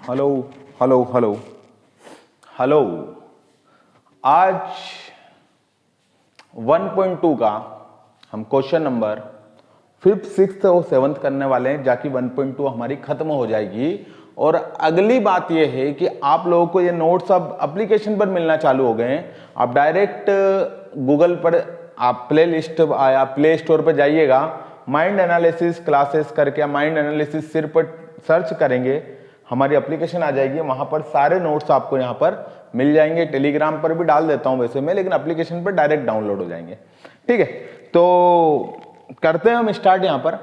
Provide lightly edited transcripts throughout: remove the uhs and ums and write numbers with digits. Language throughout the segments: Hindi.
Hello hello hello hello. आज 1.2 का हम क्वेश्चन नंबर 5th 6th और 7th करने वाले हैं, जाकि 1.2 हमारी खत्म हो जाएगी। और अगली बात यह है कि आप लोगों को ये नोट्स अब एप्लीकेशन पर मिलना चालू हो गए हैं। आप डायरेक्ट गूगल पर आप प्ले स्टोर पर जाइएगा, माइंड एनालिसिस क्लासेस करके माइंड एनालिसिस सिर्फ सर्च करेंगे, हमारी एप्लीकेशन आ जाएगी। वहां पर सारे नोट्स आपको यहाँ पर मिल जाएंगे। टेलीग्राम पर भी डाल देता हूं वैसे मैं, लेकिन एप्लीकेशन पर डायरेक्ट डाउनलोड हो जाएंगे। ठीक है, तो करते हैं हम स्टार्ट। यहाँ पर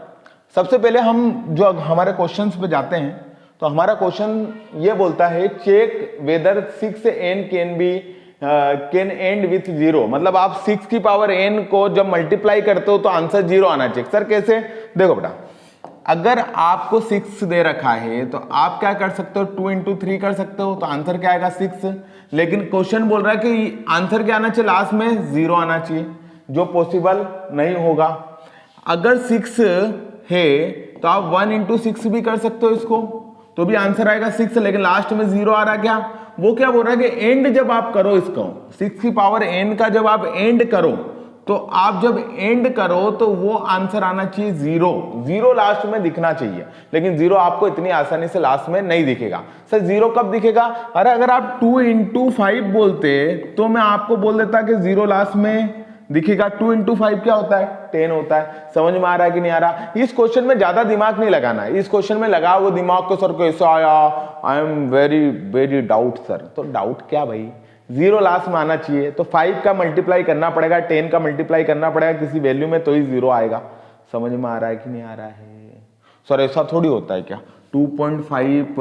सबसे पहले हम जो हमारे क्वेश्चंस पे जाते हैं, तो हमारा क्वेश्चन ये बोलता है check whether 6n can end with 0। मतलब आप 6 की पावर n को जब मल्टीप्लाई करते हो तो आंसर 0 आना चाहिए। सर कैसे? देखो बेटा, अगर आपको 6 दे रखा है तो आप क्या कर सकते हो, 2 into 3 कर सकते हो, तो आंसर क्या आएगा 6। लेकिन क्वेश्चन बोल रहा है कि आंसर क्या आना चाहिए, लास्ट में 0 आना चाहिए, जो पॉसिबल नहीं होगा। अगर 6 है तो आप 1 into 6 भी कर सकते हो इसको, तो भी आंसर आएगा 6, लेकिन लास्ट में 0 आ रहा है। क्या वो क्या बोल रहा है कि एंड जब आप करो इसको 6 की पावर n का जब आप एंड करो, तो आप जब एंड करो तो वो आंसर आना चाहिए 0 लास्ट में दिखना चाहिए। लेकिन 0 आपको इतनी आसानी से लास्ट में नहीं दिखेगा। सर 0 कब दिखेगा? अरे अगर आप 2 into 5 बोलते तो मैं आपको बोल देता कि 0 लास्ट में दिखेगा। 2 into 5 क्या होता है? 10 होता है। समझ में आ रहा है कि नहीं आ रहा? इस क्वेश्चन में ज्यादा दिमाग नहीं लगाना है। इस क्वेश्चन में लगा वो दिमाग को, सर कैसे आया, I am very very doubt sir. तो डाउट क्या भाई, 0 लास्ट में आना चाहिए, तो 5 का मल्टीप्लाई करना पड़ेगा, 10 का मल्टीप्लाई करना पड़ेगा किसी वैल्यू में, तो ही 0 आएगा। समझ में आ रहा है कि नहीं आ रहा है? सर ऐसा थोड़ी होता है क्या, 2.5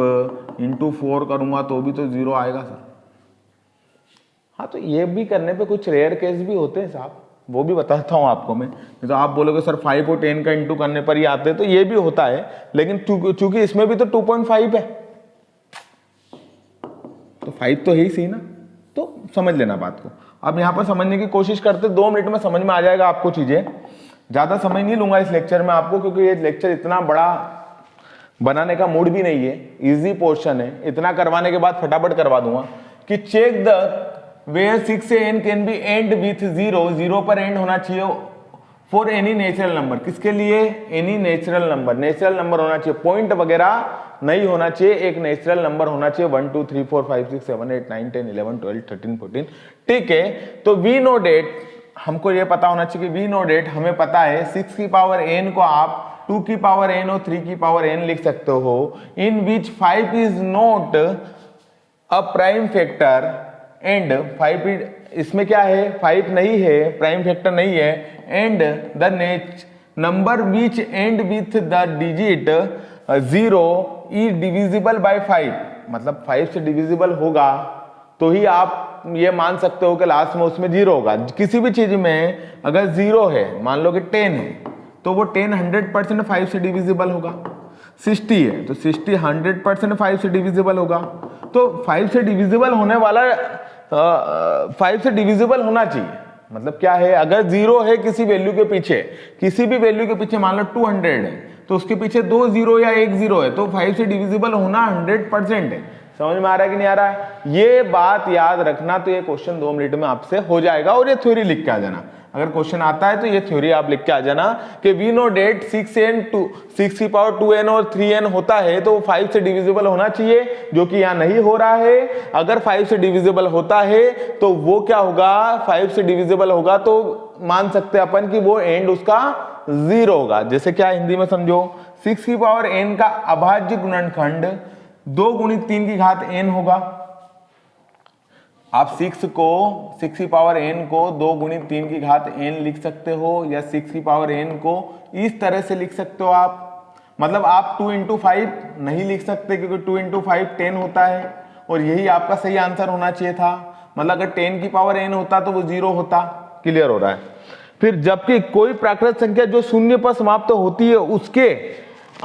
into 4 करूंगा तो भी तो 0 आएगा सर। हाँ, तो ये भी करने पे कुछ रेयर केस भी होते हैं साहब, वो भी बताता हूं आपको मैं। तो आप बोलोगे सर 5 और 10 का इंटू करने पर ही आते हैं, तो ये भी होता है, लेकिन चूंकि इसमें भी तो 2.5 है, तो 5 तो है ही सही ना। तो समझ लेना बात को। अब यहां पर समझने की कोशिश करते, 2 मिनट में समझ में आ जाएगा आपको चीजें। ज्यादा समय नहीं लूंगा इस लेक्चर में आपको, क्योंकि ये लेक्चर इतना बड़ा बनाने का मूड भी नहीं है, इजी पोर्शन है। इतना करवाने के बाद फटाफट करवा दूंगा कि चेक द वेयर 6 से n can be and with 0 पर एंड होना चाहिए फॉर एनी नेचुरल नंबर। किसके लिए? एनी नेचुरल नंबर होना चाहिए, पॉइंट वगैरह नहीं होना चाहिए, एक नेचुरल नंबर होना चाहिए। 1 2 3 4 5 6 7 8 9 10 11 12 13 14। ठीक है, तो वी नो डेट, हमको ये पता होना चाहिए कि वी नो डेट, हमें पता है 6 की पावर n को आप 2 की पावर n और 3 की पावर n लिख सकते हो, इन विच 5 is not a prime factor and 5 इसमें क्या है, 5 नहीं है, प्राइम फैक्टर नहीं है, and the number which and with the digit 0 is divisible by 5। मतलब 5 से डिविजिबल होगा तो ही आप ये मान सकते हो कि लास्ट में उसमें 0 होगा। किसी भी चीज में अगर 0 है, मान लो कि 10 है, तो वो 10 100% 5 से डिविजिबल होगा। 60 है तो 60 100% 5 से डिविजिबल होगा। तो 5 से डिविजिबल होने वाला 5 से डिविजिबल होना चाहिए। मतलब क्या है, अगर 0 है किसी वैल्यू के पीछे, किसी भी वैल्यू के पीछे, मान लो 200 है, तो उसके पीछे 2 0 या 1 0 है, तो 5 से डिविजिबल होना 100% है। समझ में आ रहा है कि नहीं आ रहा है? ये बात याद रखना। तो ये क्वेश्चन 2 मिनट में आपसे हो जाएगा, और ये थ्योरी लिख के आ जाना। अगर क्वेश्चन आता है तो ये थ्योरी आप लिख के आ जाना कि वी नो डेट 6 की पावर 2n और 3n होता है, तो 5 से डिविजिबल होना चाहिए, जो कि यहाँ नहीं हो रहा है। अगर 5 से डिविजिबल होता है तो वो क्या होगा, 5 से डिविजिबल होगा तो मान सकते हैं अपन कि वो एंड उसका 0 होगा। जैसे क्या, हिंदी में समझो, 6 की पावर n का अभाज्य गुणनखंड 2 गुणित 3 की घात n होगा। आप 6 की पावर n को 2 गुणित 3 की घात n लिख सकते हो, या 6 की पावर n को इस तरह से लिख सकते हो आप। मतलब आप 2 into 5 नहीं लिख सकते, क्योंकि 2 into 5 10 होता है, और यही आपका सही आंसर होना चाहिए था। मतलब अगर 10 की पावर n होता तो वो 0 होता। क्लियर हो रहा है? फिर जबकि कोई प्राकृत संख्या जो शून्य पर समाप्त होती है, उसके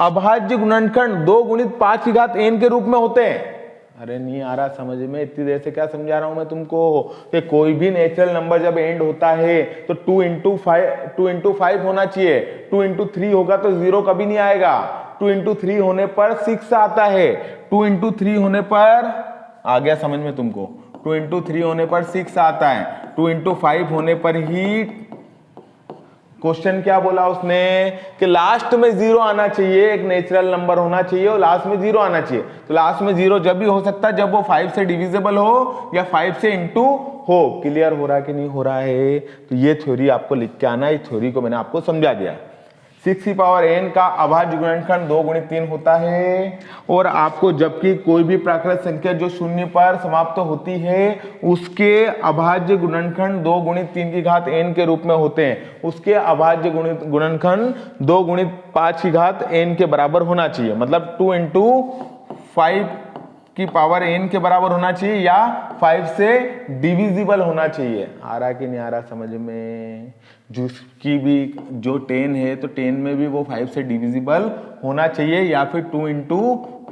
अभाज्य गुणनखंड 2 गुणित 5 की घात n के रूप में होते हैं। अरे नहीं आ रहा समझ में? इतनी देर से क्या समझा रहा हूं मैं तुमको कि कोई भी नेचुरल नंबर जब एंड होता है तो 2 into 5 होना चाहिए। 2 into 3 होगा तो 0 कभी नहीं आएगा। 2 इंटू 3 होने पर 6 आता है, 2 इंटू 3 होने पर आ गया समझ में तुमको, 2 इंटू 3 होने पर 6 आता है, 2 इंटू 5 होने पर ही क्वेश्चन क्या बोला उसने कि लास्ट में 0 आना चाहिए, एक नेचुरल नंबर होना चाहिए और लास्ट में 0 आना चाहिए। तो लास्ट में 0 जब भी हो सकता है जब वो 5 से डिविजिबल हो या 5 से इंटू हो। क्लियर हो रहा है कि नहीं हो रहा है? तो ये थ्योरी आपको लिख के आना है, इस थ्योरी को मैंने आपको समझा दिया। 6 की पावर n का अभाज्य गुणनखंड 2 गुणित 3 होता है, और आपको जबकि कोई भी प्राकृत संख्या जो शून्य पर समाप्त होती है उसके अभाज्य गुणनखंड 2 गुणित 3 की घात n के रूप में होते हैं, उसके अभाज्य गुणनखंड 2 गुणित 5 की घात n के बराबर होना चाहिए। मतलब 2 इंटू 5 की पावर n के बराबर होना चाहिए या 5 से डिविजिबल होना चाहिए। आ रहा कि नहीं आ रहा समझ में? जिसकी भी जो 10 है तो 10 में भी वो 5 से डिविजिबल होना चाहिए या फिर 2 इंटू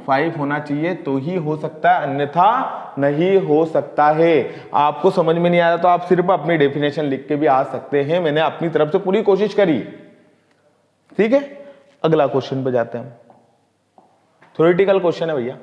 5 होना चाहिए तो ही हो सकता है, अन्यथा नहीं हो सकता है। आपको समझ में नहीं आ रहा तो आप सिर्फ अपनी डेफिनेशन लिख के भी आ सकते हैं, मैंने अपनी तरफ से पूरी कोशिश करी। ठीक है, अगला क्वेश्चन पे जाते हैं हम। थ्योरेटिकल क्वेश्चन है भैया।